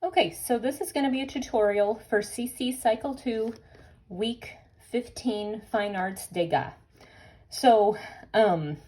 Okay, so this is going to be a tutorial for CC Cycle 2, Week 15, Fine Arts Degas. So, I've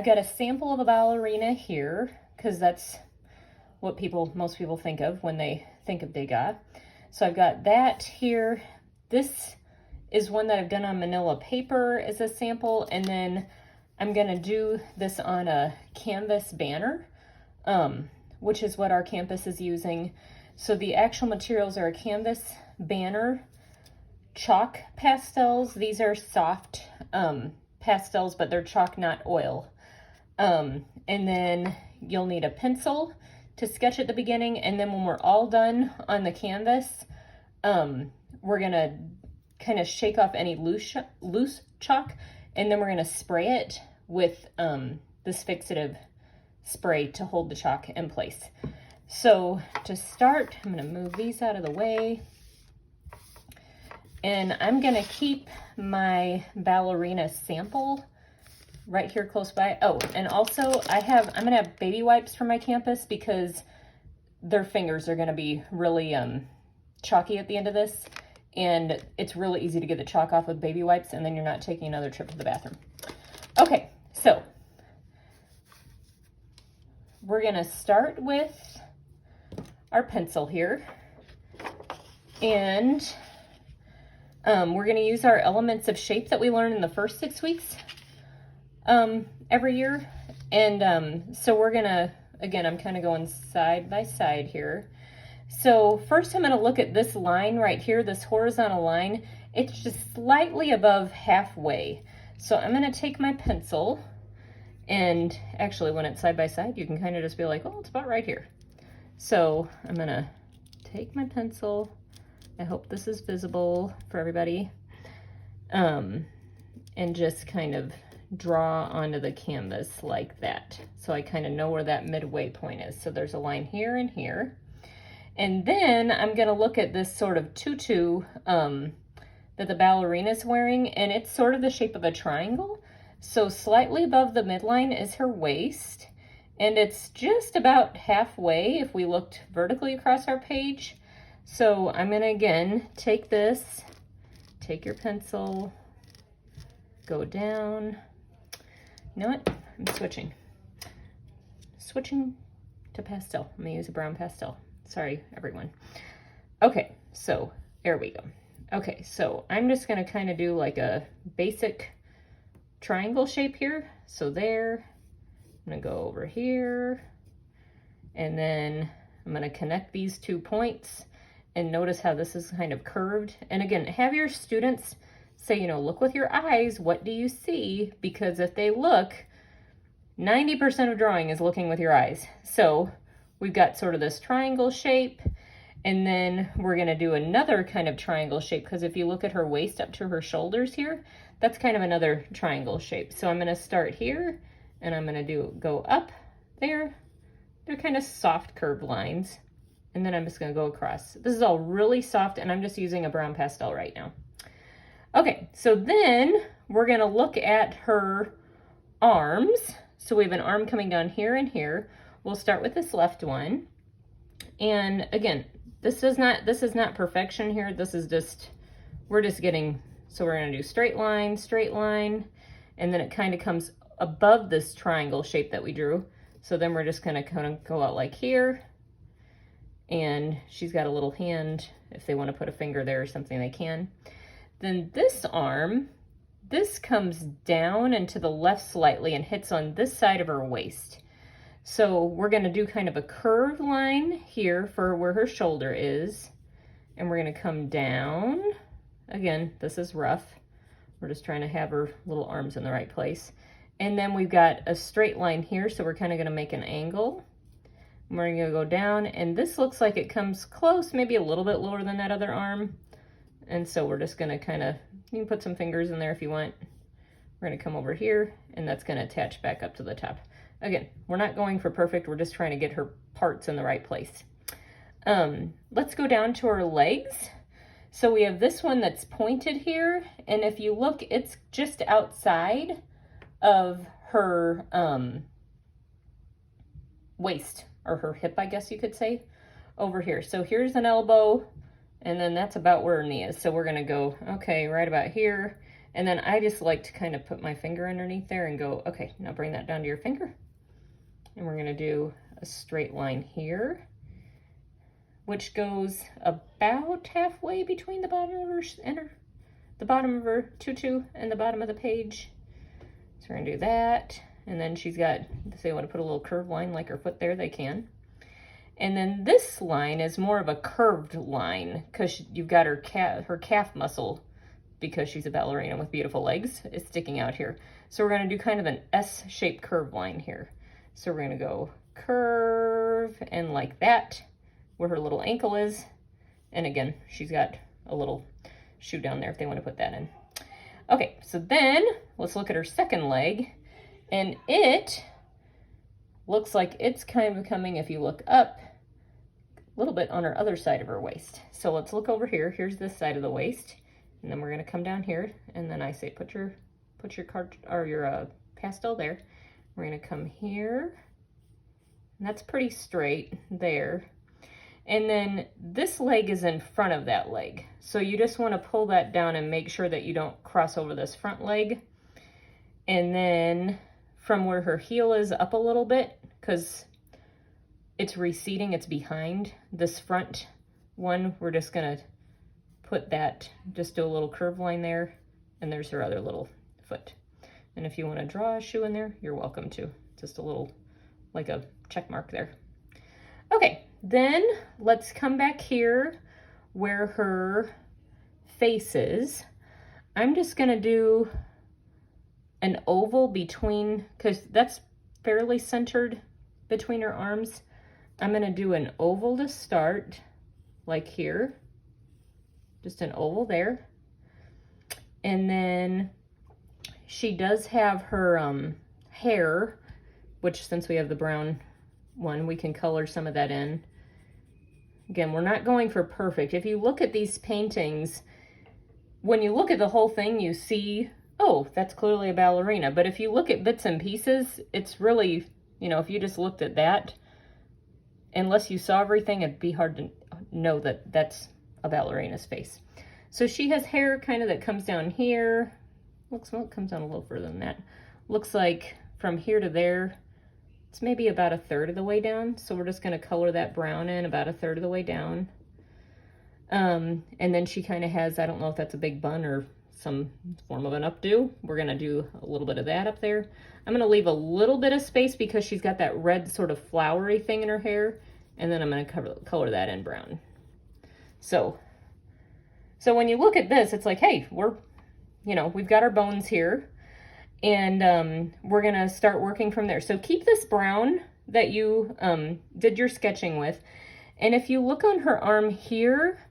got a sample of a ballerina here, because that's what most people think of when they think of Degas. So I've got that here. This is one that I've done on manila paper as a sample, and then I'm going to do this on a canvas banner. Which is what our campus is using. So the actual materials are a canvas banner, chalk pastels. These are soft pastels, but they're chalk, not oil. And then you'll need a pencil to sketch at the beginning. And then when we're all done on the canvas, we're gonna kind of shake off any loose chalk, and then we're gonna spray it with this fixative spray to hold the chalk in place. So to start, I'm going to move these out of the way, and I'm going to keep my ballerina sample right here close by. Oh, and also I'm going to have baby wipes for my campus because their fingers are going to be really chalky at the end of this, and it's really easy to get the chalk off with baby wipes, and then you're not taking another trip to the bathroom. Okay, so we're going to start with our pencil here, and we're going to use our elements of shape that we learned in the first 6 weeks every year. And so we're going to, again, I'm kind of going side by side here. So first I'm going to look at this line right here, this horizontal line. It's just slightly above halfway. So I'm going to take my pencil, and actually when it's side by side, you can kind of just be like, oh, it's about right here. So I'm gonna take my pencil. I hope this is visible for everybody. And just kind of draw onto the canvas like that. So I kind of know where that midway point is. So there's a line here and here. And then I'm gonna look at this sort of tutu that the ballerina's wearing, and it's sort of the shape of a triangle. So slightly above the midline is her waist, and it's just about halfway if we looked vertically across our page. So I'm gonna again take this, take your pencil, go down. You know what? I'm switching to pastel. I'm gonna use a brown pastel. Sorry, everyone. Okay, so there we go. Okay, so I'm just gonna kind of do like a basic triangle shape here. So there, I'm gonna go over here, and then I'm gonna connect these 2 points, and notice how this is kind of curved. And again, have your students say, you know, look with your eyes, what do you see? Because if they look, 90% of drawing is looking with your eyes. So we've got sort of this triangle shape, and then we're gonna do another kind of triangle shape, because if you look at her waist up to her shoulders here, that's kind of another triangle shape. So I'm gonna start here, and I'm gonna go up there. They're kind of soft curved lines. And then I'm just gonna go across. This is all really soft, and I'm just using a brown pastel right now. Okay, so then we're gonna look at her arms. So we have an arm coming down here and here. We'll start with this left one. And again, this is not perfection here. This is just, we're just getting, so we're gonna do straight line, and then it kind of comes above this triangle shape that we drew. So then we're just gonna kind of go out like here, and she's got a little hand. If they want to put a finger there or something, they can. Then this arm, this comes down and to the left slightly and hits on this side of her waist. So we're gonna do kind of a curved line here for where her shoulder is, and we're gonna come down. Again, this is rough. We're just trying to have her little arms in the right place. And then we've got a straight line here, so we're kind of gonna make an angle. We're gonna go down, and this looks like it comes close, maybe a little bit lower than that other arm. And so we're just gonna kind of, you can put some fingers in there if you want. We're gonna come over here, and that's gonna attach back up to the top. Again, we're not going for perfect, we're just trying to get her parts in the right place. Let's go down to her legs. So we have this one that's pointed here, and if you look, it's just outside of her waist, or her hip, I guess you could say. over here. So here's an elbow, and then that's about where her knee is. So we're gonna go, okay, right about here. And then I just like to kind of put my finger underneath there and go, okay, now bring that down to your finger. And we're gonna do a straight line here, which goes about halfway between the bottom of her the bottom of her tutu and the bottom of the page. So we're gonna do that. And then she's got, if they want to put a little curved line like her foot there, they can. And then this line is more of a curved line because you've got her calf muscle, because she's a ballerina with beautiful legs, is sticking out here. So we're gonna do kind of an S-shaped curved line here. So we're gonna go curve and like that, where her little ankle is. And again, she's got a little shoe down there if they want to put that in. Okay, so then let's look at her second leg. And it looks like it's kind of coming, if you look up, a little bit on her other side of her waist. So let's look over here. Here's this side of the waist. And then we're gonna come down here. And then I say, put your card or your pastel there. We're gonna come here. And that's pretty straight there. And then this leg is in front of that leg. So you just wanna pull that down and make sure that you don't cross over this front leg. And then from where her heel is up a little bit, because it's receding, it's behind this front one, we're just gonna put that, just do a little curve line there, and there's her other little foot. And if you wanna draw a shoe in there, you're welcome to. Just a little, like a check mark there. Okay, then let's come back here where her face is. I'm just gonna do an oval between, because that's fairly centered between her arms. I'm gonna do an oval to start, like here, just an oval there. And then she does have her hair, which since we have the brown one, we can color some of that in. Again, we're not going for perfect. If you look at these paintings, when you look at the whole thing, you see, oh, that's clearly a ballerina. But if you look at bits and pieces, it's really, you know, if you just looked at that, unless you saw everything, it'd be hard to know that that's a ballerina's face. So she has hair kind of that comes down here. Looks, well, it comes down a little further than that. Looks like from here to there, it's maybe about a third of the way down. So we're just gonna color that brown in about a third of the way down. And then she kind of has, I don't know if that's a big bun or some form of an updo. We're gonna do a little bit of that up there. I'm gonna leave a little bit of space because she's got that red sort of flowery thing in her hair, and then I'm gonna color that in brown. So when you look at this, it's like, hey, we've got our bones here, and we're gonna start working from there. So keep this brown that you did your sketching with, and if you look on her arm here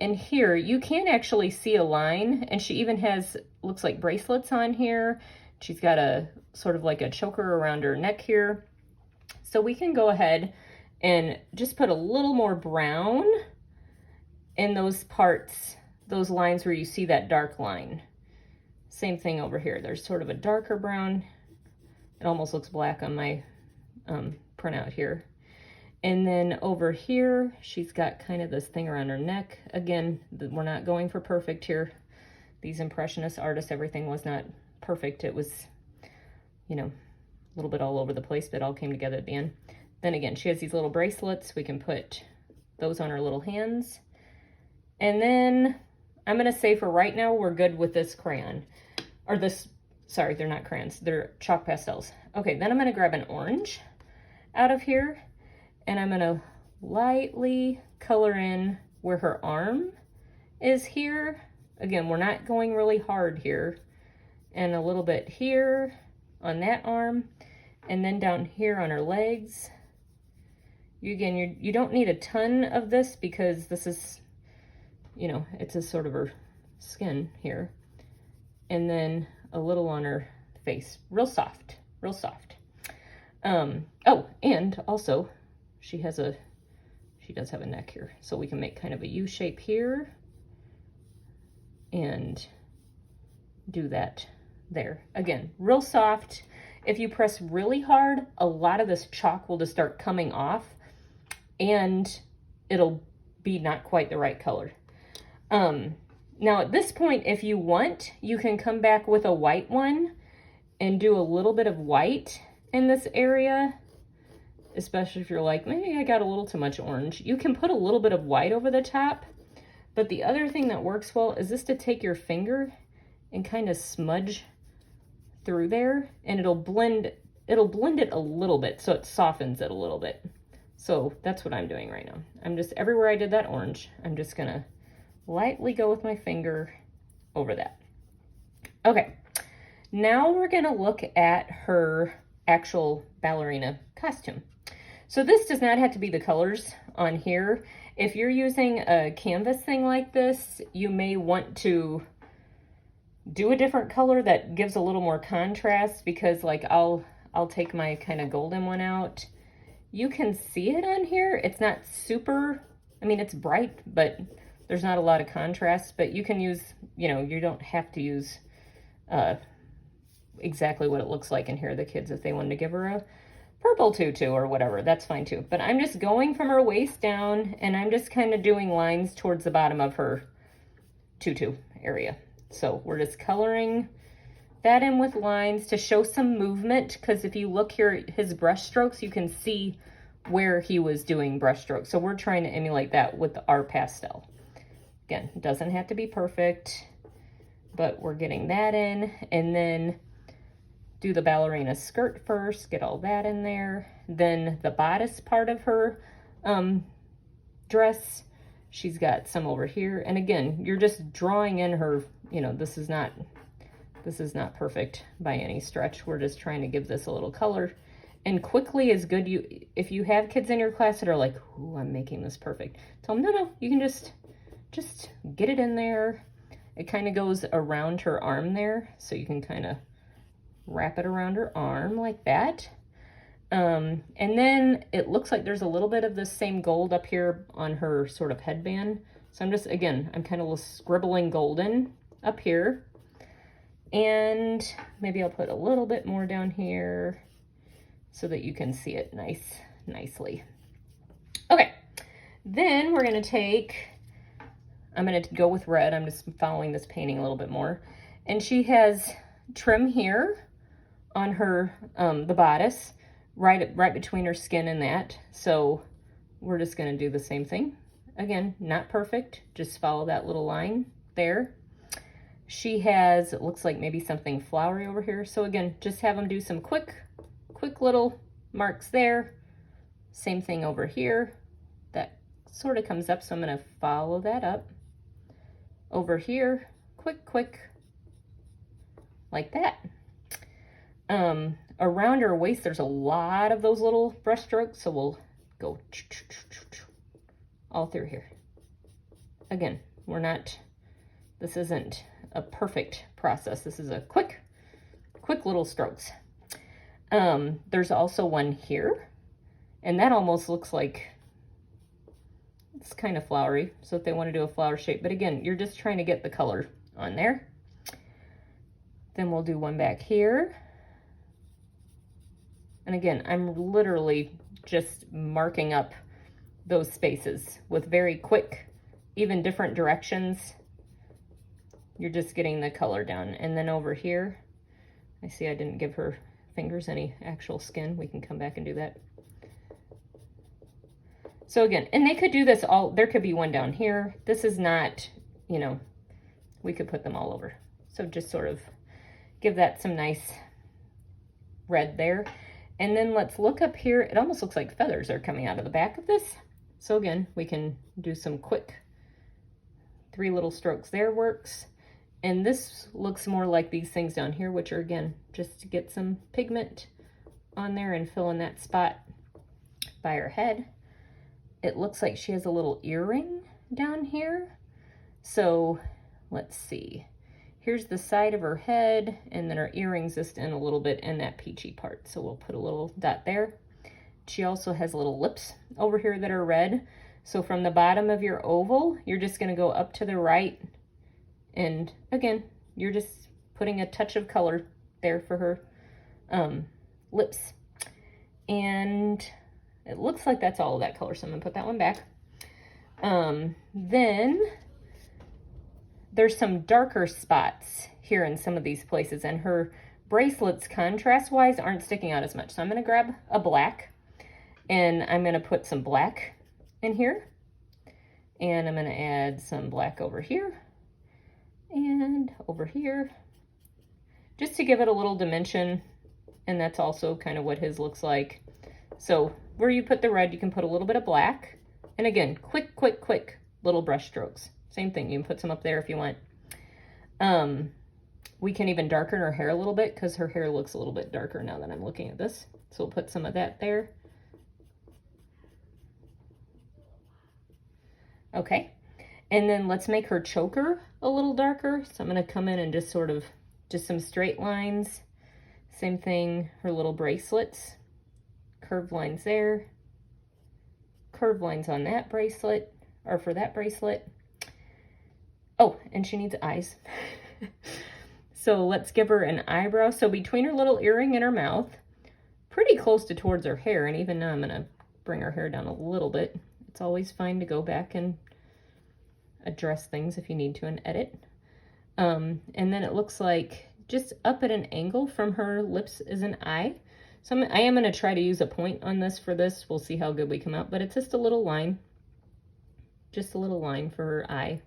and here, you can actually see a line, and she even has, looks like bracelets on here. She's got a sort of like a choker around her neck here. So we can go ahead and just put a little more brown in those parts, those lines where you see that dark line. Same thing over here. There's sort of a darker brown. It almost looks black on my printout here. And then over here, she's got kind of this thing around her neck. Again, we're not going for perfect here. These Impressionist artists, everything was not perfect. It was, you know, a little bit all over the place, but it all came together at the end. Then again, she has these little bracelets. We can put those on her little hands. And then I'm gonna say for right now, we're good with this crayon. Or this, sorry, they're not crayons, they're chalk pastels. Okay, then I'm gonna grab an orange out of here, and I'm gonna lightly color in where her arm is here. Again, we're not going really hard here. And a little bit here on that arm, and then down here on her legs. You don't need a ton of this because this is, you know, it's a sort of her skin here. And then a little on her face, real soft, real soft. Oh, and also she does have a neck here. So we can make kind of a U shape here and do that there. Again, real soft. If you press really hard, a lot of this chalk will just start coming off, and it'll be not quite the right color. Now at this point, if you want, you can come back with a white one and do a little bit of white in this area, especially if you're like, maybe I got a little too much orange. You can put a little bit of white over the top, but the other thing that works well is just to take your finger and kind of smudge through there, and it'll blend it a little bit, so it softens it a little bit. So that's what I'm doing right now. I'm just, everywhere I did that orange, I'm just gonna lightly go with my finger over that. Okay, now we're gonna look at her actual ballerina costume. So this does not have to be the colors on here. If you're using a canvas thing like this, you may want to do a different color that gives a little more contrast, because like I'll take my kind of golden one out. You can see it on here. It's not super, I mean, it's bright, but there's not a lot of contrast, but you can use, you know, you don't have to use exactly what it looks like in here. The kids, if they wanted to give her a purple tutu or whatever, that's fine too. But I'm just going from her waist down, and I'm just kind of doing lines towards the bottom of her tutu area. So we're just coloring that in with lines to show some movement, because if you look here, his brush strokes, you can see where he was doing brush strokes. So we're trying to emulate that with our pastel. Again, it doesn't have to be perfect, but we're getting that in, and then do the ballerina skirt first, get all that in there. Then the bodice part of her dress, she's got some over here. And again, you're just drawing in her, you know, this is not perfect by any stretch. We're just trying to give this a little color. And quickly is good. If you have kids in your class that are like, ooh, I'm making this perfect, tell them, no, you can just get it in there. It kind of goes around her arm there, so you can kind of wrap it around her arm like that. And then it looks like there's a little bit of the same gold up here on her sort of headband. So I'm just, again, I'm kind of scribbling golden up here. And maybe I'll put a little bit more down here so that you can see it nicely. Okay, then we're gonna take, I'm gonna go with red. I'm just following this painting a little bit more. And she has trim here on her, the bodice, right between her skin and that. So we're just gonna do the same thing. Again, not perfect, just follow that little line there. She has, it looks like maybe something flowery over here. So again, just have them do some quick little marks there. Same thing over here. That sort of comes up, so I'm gonna follow that up. Over here, quick, like that. Around her waist, there's a lot of those little brush strokes, so we'll go all through here. Again, this isn't a perfect process. This is a quick little strokes. There's also one here, and that almost looks like it's kind of flowery. So if they want to do a flower shape, but again, you're just trying to get the color on there. Then we'll do one back here. And again, I'm literally just marking up those spaces with very quick, even different directions. You're just getting the color down. And then over here, I see I didn't give her fingers any actual skin. We can come back and do that. So again, and they could do this all, there could be one down here. This is not, you know, we could put them all over. So just sort of give that some nice red there. And then let's look up here. It almost looks like feathers are coming out of the back of this. So again, we can do some quick 3 little strokes there works. And this looks more like these things down here, which are, again, just to get some pigment on there and fill in that spot by her head. It looks like she has a little earring down here. So let's see. Here's the side of her head, and then her earrings just in a little bit in that peachy part. So we'll put a little dot there. She also has little lips over here that are red. So from the bottom of your oval, you're just gonna go up to the right. And again, you're just putting a touch of color there for her lips. And it looks like that's all of that color, so I'm gonna put that one back. Then there's some darker spots here in some of these places, and her bracelets contrast-wise aren't sticking out as much. So I'm gonna grab a black, and I'm gonna put some black in here, and I'm gonna add some black over here and over here, just to give it a little dimension. And that's also kind of what his looks like. So where you put the red, you can put a little bit of black. And again, quick little brush strokes. Same thing, you can put some up there if you want. We can even darken her hair a little bit because her hair looks a little bit darker now that I'm looking at this. So we'll put some of that there. Okay, and then let's make her choker a little darker. So I'm gonna come in and just sort of, just some straight lines. Same thing, her little bracelets. Curved lines there. Curved lines on that bracelet, or for that bracelet. Oh, and she needs eyes. So let's give her an eyebrow. So between her little earring and her mouth, pretty close to towards her hair. And even now I'm gonna bring her hair down a little bit. It's always fine to go back and address things if you need to and edit. And then it looks like just up at an angle from her lips is an eye. So I am going to try to use a point on this for this. We'll see how good we come out, but it's just a little line. Just a little line for her eye.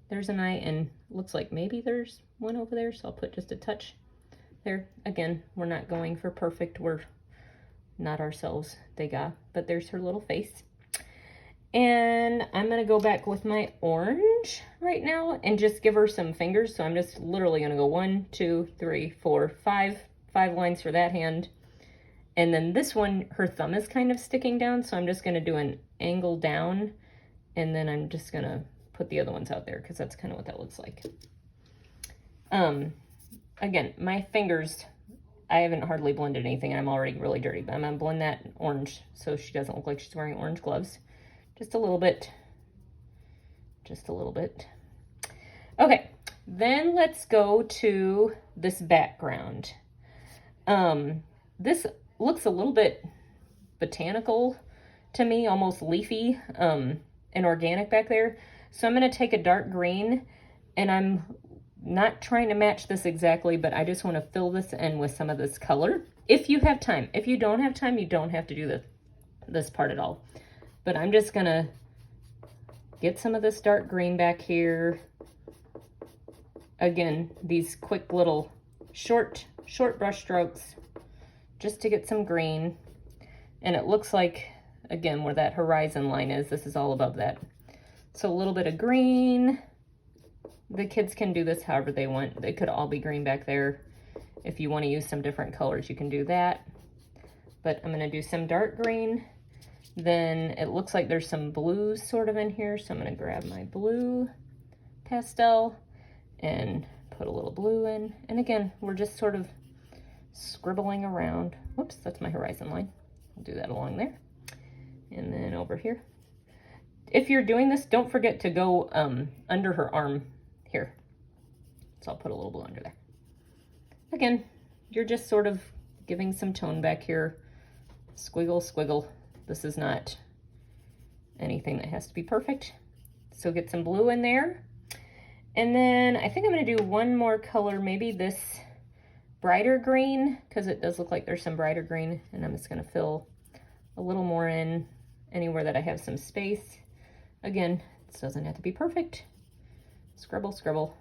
There's an eye, and looks like maybe there's one over there, so I'll put just a touch there. Again, we're not going for perfect. We're not ourselves, Degas, but there's her little face. And I'm going to go back with my orange right now and just give her some fingers. So I'm just literally going to go 1, 2, 3, 4, 5 lines for that hand. And then this one, her thumb is kind of sticking down, so I'm just going to do an angle down, and then I'm just going to put the other ones out there because that's kind of what that looks like. Again, my fingers, I haven't hardly blended anything. I'm already really dirty, but I'm going to blend that orange so she doesn't look like she's wearing orange gloves. Just a little bit. Just a little bit. Okay, then let's go to this background. This looks a little bit botanical to me, almost leafy, and organic back there. So I'm going to take a dark green, and I'm not trying to match this exactly, but I just want to fill this in with some of this color. If you have time. If you don't have time, you don't have to do this part at all. But I'm just going to get some of this dark green back here. Again, these quick little short brush strokes just to get some green. And it looks like, again, where that horizon line is, this is all above that. So a little bit of green. The kids can do this however they want. They could all be green back there. If you want to use some different colors, you can do that. But I'm going to do some dark green. Then it looks like there's some blues sort of in here. So I'm going to grab my blue pastel and put a little blue in. And again, we're just sort of scribbling around. Whoops, that's my horizon line. I'll do that along there. And then over here. If you're doing this, don't forget to go under her arm here. So I'll put a little blue under there. Again, you're just sort of giving some tone back here. Squiggle, squiggle. This is not anything that has to be perfect. So get some blue in there. And then I think I'm going to do one more color, maybe this brighter green, because it does look like there's some brighter green. And I'm just going to fill a little more in anywhere that I have some space. Again, this doesn't have to be perfect. Scribble, scribble.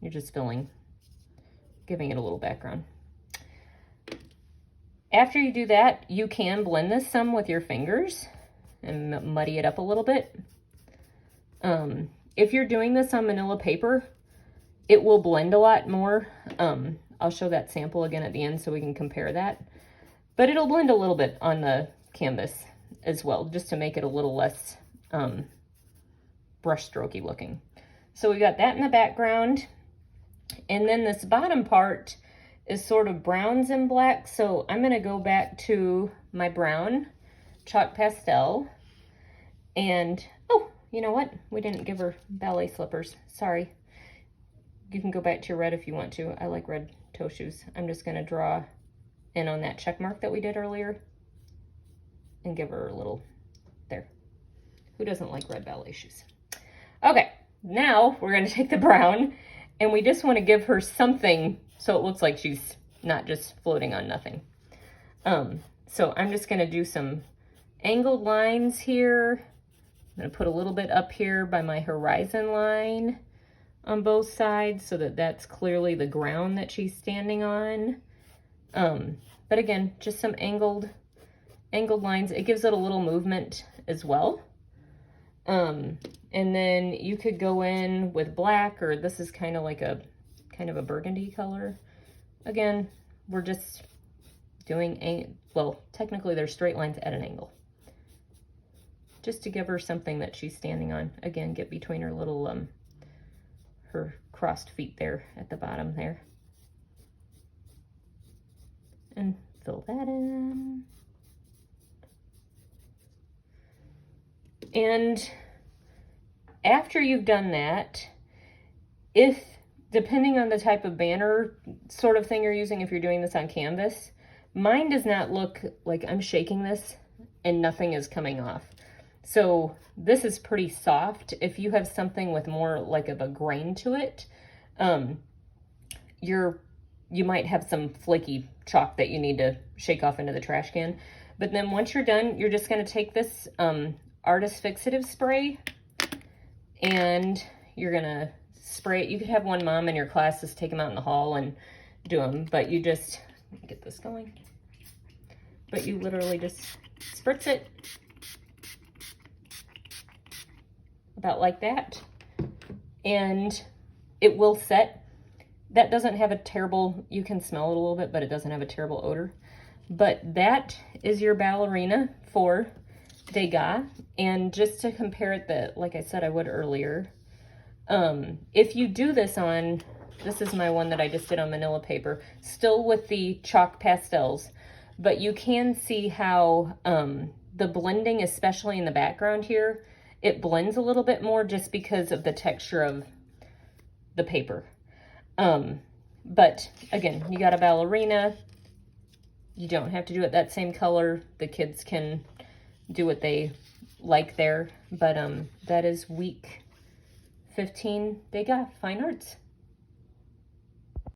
You're just filling, giving it a little background. After you do that, you can blend this some with your fingers and muddy it up a little bit. If you're doing this on manila paper, it will blend a lot more. I'll show that sample again at the end so we can compare that. But it'll blend a little bit on the canvas as well, just to make it a little less brush strokey looking. So we got that in the background. And then this bottom part is sort of browns and blacks. So I'm going to go back to my brown chalk pastel. And, oh, you know what? We didn't give her ballet slippers. Sorry. You can go back to your red if you want to. I like red toe shoes. I'm just going to draw in on that check mark that we did earlier. and give her a little, there. Who doesn't like red ballet shoes? Okay, now we're gonna take the brown and we just wanna give her something so it looks like she's not just floating on nothing. So I'm just gonna do some angled lines here. I'm gonna put a little bit up here by my horizon line on both sides so that that's clearly the ground that she's standing on. But again, just some angled lines. It gives it a little movement as well. And then you could go in with black, or this is kind of a burgundy color. Again, we're just doing, well, technically they're straight lines at an angle. Just to give her something that she's standing on. Again, get between her little, her crossed feet there at the bottom there. And fill that in. And after you've done that, if, depending on the type of banner sort of thing you're using, if you're doing this on canvas, mine does not look like I'm shaking this and nothing is coming off. So this is pretty soft. If you have something with more like of a grain to it, you might have some flaky chalk that you need to shake off into the trash can. But then once you're done, you're just going to take this Artist Fixative spray and you're going to spray it. You could have one mom in your class just take them out in the hall and do them, but you just, let me get this going. But you literally just spritz it about like that, and it will set. That doesn't have a terrible, you can smell it a little bit, but it doesn't have a terrible odor. But that is your ballerina for Degas. And just to compare it, like I said I would earlier, if you do this on, this is my one that I just did on manila paper, still with the chalk pastels, but you can see how the blending, especially in the background here, it blends a little bit more just because of the texture of the paper. But again, you got a ballerina. You don't have to do it that same color. The kids can do what they like there. But that is week 15 Degas Fine Arts.